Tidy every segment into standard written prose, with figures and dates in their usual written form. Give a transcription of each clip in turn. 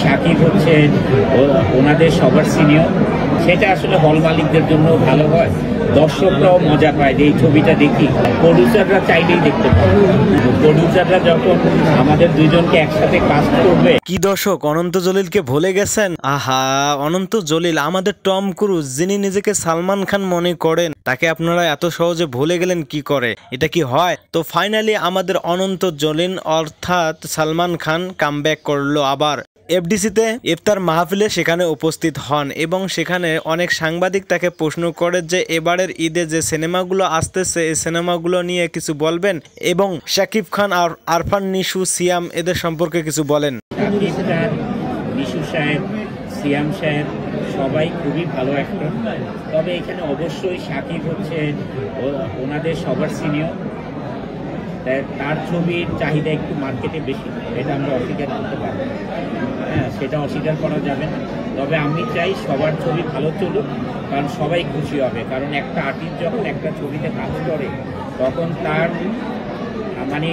শাকিব হচ্ছে ওনাদের সবার সিনিয়র, সেটা আসলে হল মালিকদের জন্য ভালো হয়, দর্শকরাও মজা পায় যে এই ছবিটা দেখি। প্রডিউসাররা চাইলেই দেখতে পায়, প্রডিউসাররা যখন আমাদের দুইজনকে একসাথে কাস্ট করবে। কি দর্শক, অনন্ত জলিলকে ভুলে গেছেন? আহা, অনন্ত জলিল আমাদের টম ক্রুজ, যিনি নিজেকে সালমান খান মনে করেন, তাকে আপনারা এত সহজে ভুলে গেলেন কি করে? এটা কি হয়? তো ফাইনালি আমাদের অনন্ত জলিল অর্থাৎ সালমান খান কামব্যাক করলো আবার এফডিসিতে ইফতার মাহফিলে সেখানে উপস্থিত হন এবং সেখানে অনেক সাংবাদিক তাকে প্রশ্ন করে যে এবারের ঈদে যে সিনেমাগুলো আসতেছে এই সিনেমাগুলো নিয়ে কিছু বলবেন এবং শাকিব খান আর আরফান নিশু সিয়াম এদের সম্পর্কে কিছু বলেন। শাকিব খান, নিশু সাহেব, সিয়াম সাহেব সবাই খুবই ভালো অ্যাক্টর, তবে এখানে অবশ্যই শাকিব হচ্ছে ওনাদের সবার সিনিয়র, তার ছবির চাহিদা একটু মার্কেটে বেশি, এটা আমরা অস্বীকার করতে পারবো। হ্যাঁ, সেটা অস্বীকার করা যাবে না। তবে আমি চাই সবার ছবি ভালো চলুক, কারণ সবাই খুশি হবে। কারণ একটা আর্টিস্ট যখন একটা ছবিতে কাজ করে তখন তার মানে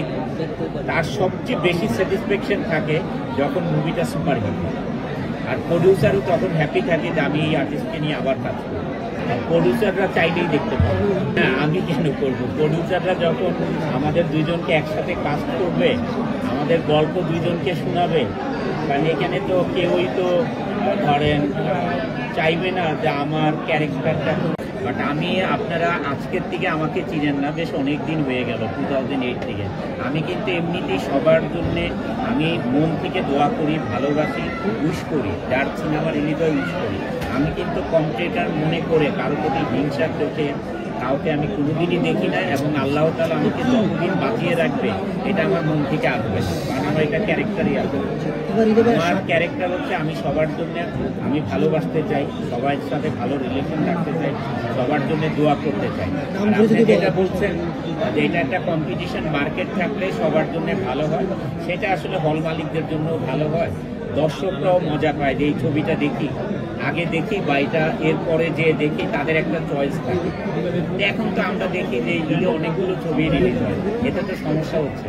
তার সবচেয়ে বেশি স্যাটিসফ্যাকশন থাকে যখন মুভিটা সুপারহিট হয়। আর প্রডিউসারও তখন হ্যাপি থাকে যে আমি এই আর্টিস্টকে নিয়ে আবার কাজ করি। প্রডিউসাররা চাইলেই দেখতে পাবো। হ্যাঁ, আমি কেন করবো? প্রডিউসাররা যখন আমাদের দুইজনকে একসাথে কাজ করবে, আমাদের গল্প দুইজনকে শোনাবে, কারণ এখানে তো কেউই তো ধরেন চাইবে না যে আমার ক্যারেক্টারটা। বাট আমি, আপনারা আজকের থেকে আমাকে চিনেন না, বেশ অনেক দিন হয়ে গেল 2008 থেকে। আমি কিন্তু এমনিতেই সবার জন্যে আমি মন থেকে দোয়া করি, ভালোবাসি, উইশ করি, যার সিনেমা রিলিজ হয় উইশ করি। আমি কিন্তু কম্পিটিটর মনে করে কারো প্রতি হিংসার চোখে কাউকে আমি কোনোদিনই দেখি না, এবং আল্লাহ তাআলা আমাকে যতদিন বাঁচিয়ে রাখবে এটা আমার মন থেকে আসবে, কারণ আমার এটা ক্যারেক্টারই আসবে। আমার ক্যারেক্টার হচ্ছে আমি সবার জন্য আমি ভালোবাসতে চাই, সবার সাথে ভালো রিলেশন রাখতে চাই, সবার জন্য দোয়া করতে চাই। আর আপনি যেটা বলছেন যে এটা একটা কম্পিটিশন মার্কেট থাকলে সবার জন্য ভালো হয়, সেটা আসলে হল মালিকদের জন্য ভালো হয়, দর্শকরাও মজা পায় যে এই ছবিটা দেখি, আগে দেখি বা এটা এরপরে যে দেখি, তাদের একটা চয়েস থাকে। এখন তো আমরা দেখি যে এই অনেকগুলো ছবি রিলিজ হয়, এতে তো সমস্যা হচ্ছে।